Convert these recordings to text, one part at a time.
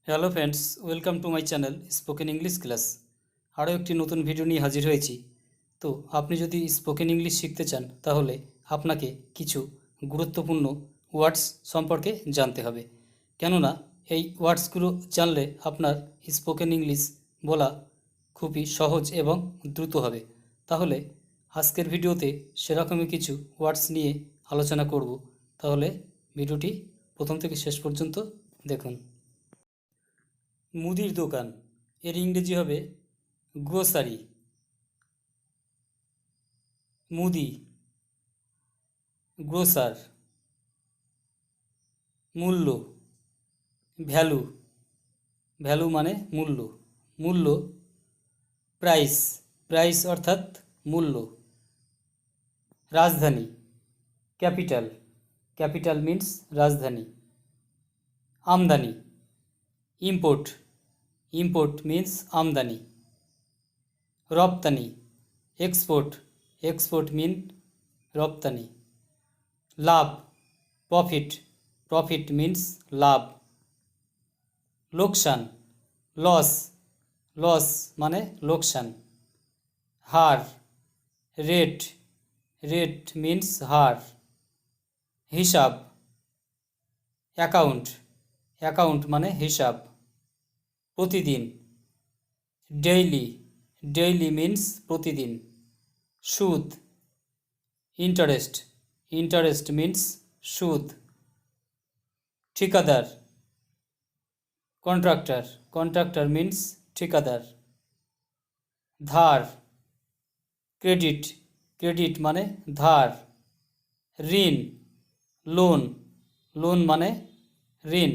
Hello friends, welcome to my channel spoken English class. আরও একটি নতুন ভিডিও নিয়ে হাজির হয়েছি। তো আপনি যদি স্পোকেন ইংলিশ শিখতে চান তাহলে আপনাকে কিছু গুরুত্বপূর্ণ ওয়ার্ডস সম্পর্কে জানতে হবে, কেননা এই ওয়ার্ডসগুলো জানলে আপনার স্পোকেন ইংলিশ বলা খুবই সহজ এবং দ্রুত হবে। তাহলে আজকের ভিডিওতে সেরকমই কিছু ওয়ার্ডস নিয়ে আলোচনা করব। তাহলে ভিডিওটি প্রথম থেকে শেষ পর্যন্ত দেখুন। মুদির দোকান এর ইংরেজি হবে গ্রোসারি। মুদি, গ্রোসার। মূল্য, ভ্যালু। ভ্যালু মানে মূল্য। মূল্য, প্রাইস। প্রাইস অর্থাৎ মূল্য। রাজধানী, ক্যাপিটাল। ক্যাপিটাল মিন্স রাজধানী। আমদানি, ইম্পোর্ট। ইম্পোর্ট মিন্স আমদানি। রপ্তানি, এক্সপোর্ট। এক্সপোর্ট মিন রপ্তানি। লাভ, প্রফিট। প্রফিট মিন্স লাভ। লোকসান, লস। লস মানে লোকসান। হার, রেট। রেট মিন্স হার। হিসাব, অ্যাকাউন্ট। অ্যাকাউন্ট মানে হিসাব। প্রতিদিন, ডেইলি। ডেইলি মিন্স প্রতিদিন। সুদ, ইন্টারেস্ট। ইন্টারেস্ট মিন্স সুদ। ঠিকাদার, কন্ট্রাক্টর। কন্ট্রাক্টর মিন্স ঠিকাদার। ধার, ক্রেডিট। ক্রেডিট মানে ধার। ঋণ, লোন। লোন মানে ঋণ।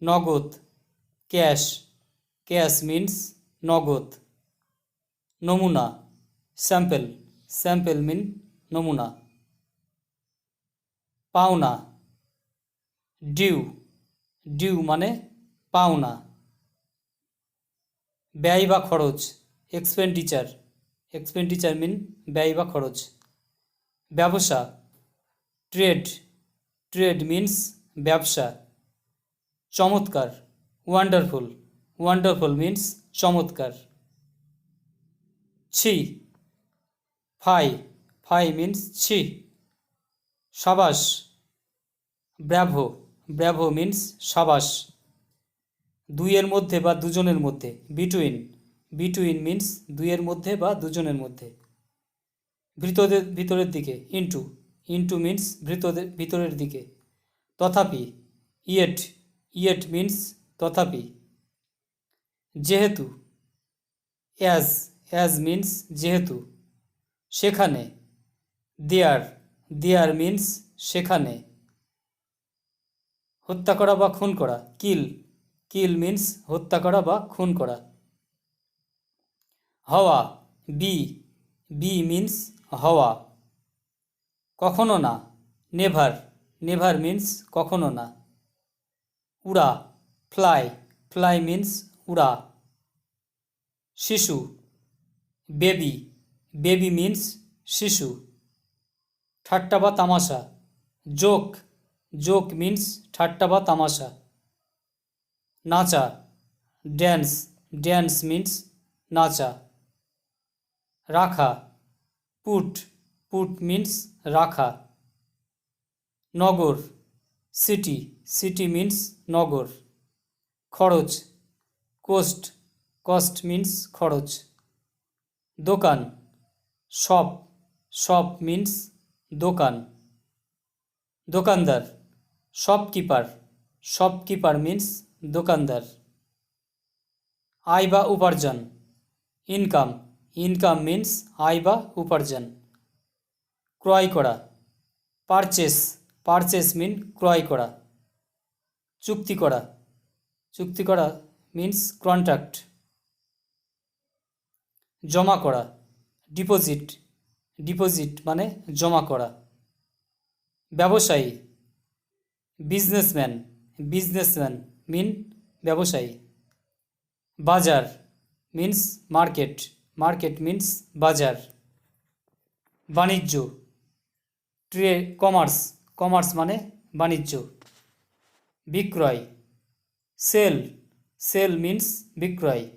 নগদ, ক্যাশ। ক্যাশ মিন্স নগদ। নমুনা, স্যাম্পল। স্যাম্পল মিন নমুনা। পাওনা, ডিউ। ডিউ মানে পাওনা। ব্যয় বা খরচ, এক্সপেন্ডিচার। এক্সপেন্ডিচার মিন ব্যয় বা খরচ। ব্যবসা, ট্রেড। ট্রেড মিন্স ব্যবসা। চমৎকার, ওয়ান্ডারফুল। ওয়ান্ডারফুল মিন্স চমৎকার। ছি, ফাই। ফাই মিন্স ছি। সাবাস, ব্র্যাভো। ব্র্যাভো মিন্স সাবাস। দুইয়ের মধ্যে বা দুজনের মধ্যে, বিটুইন। বিটুইন মিন্স দুইয়ের মধ্যে বা দুজনের মধ্যে। ভিতরের দিকে, ইন্টু। ইন্টু মিন্স ভিতরের দিকে। তথাপি, ইয়েট। ইয়েট মিন্স তথাপি। যেহেতু, অ্যাজ। অ্যাজ মিন্স যেহেতু। সেখানে, দেয়ার। দেয়ার মিন্স সেখানে। হত্যা করা বা খুন করা, কিল। কিল মিন্স হত্যা করা বা খুন করা। হওয়া, বি। বি মিন্স হওয়া। কখনো না, নেভার। নেভার মিন্স কখনো না। উড়া, ফ্লাই। ফ্লাই মিন্স উড়া। শিশু, বেবি। বেবি মিন্স শিশু। ঠাট্টা বা তামাশা, জোক। জোক মিন্স ঠাট্টা বা তামাশা। নাচা, ড্যান্স। ড্যান্স মিন্স নাচা। রাখা, পুট। পুট মিন্স রাখা। নগর, সিটি। সিটি মিন্স নগর। খরচ, কোস্ট। কস্ট মিন্স খরচ। দোকান, শপ। শপ মিন্স দোকান। দোকানদার, শপকিপার। শপকিপার মিন্স দোকানদার। আয় বা উপার্জন, ইনকাম। ইনকাম মিন্স আয় বা উপার্জন। ক্রয় করা, পারচেস। পারচেস মিন ক্রয় করা। চুক্তি করা। চুক্তি করা মিন্স কন্ট্রাক্ট। জমা করা, ডিপোজিট। ডিপোজিট মানে জমা করা। ব্যবসায়ী, বিজনেসম্যান। বিজনেসম্যান মিন ব্যবসায়ী। বাজার মিন্স মার্কেট। মার্কেট মিন্স বাজার। বাণিজ্য, কমার্স। কমার্স মানে বাণিজ্য। বিক্রয়, সেল, সেল মিন্স বিক্রয়।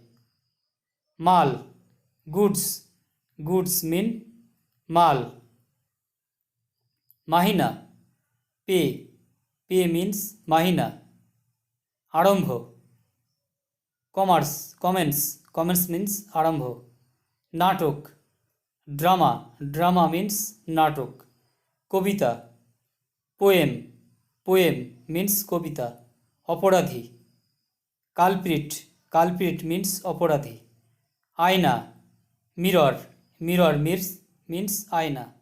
মাল, গুডস, গুডস মিন মাল। মাহিনা, পে, পে মিন্স মাহিনা। আরম্ভ, কমার্স, কমেন্স, কমেন্স মিন্স আরম্ভ। নাটক, ড্রামা, ড্রামা মিন্স নাটক। কবিতা, পোয়েম, পোয়েম মিন্স কবিতা। অপরাধী, কালপ্রিট, কালপ্রিট মিন্স অপরাধী। আয়না, মিরর, মিরর মিন্স আয়না।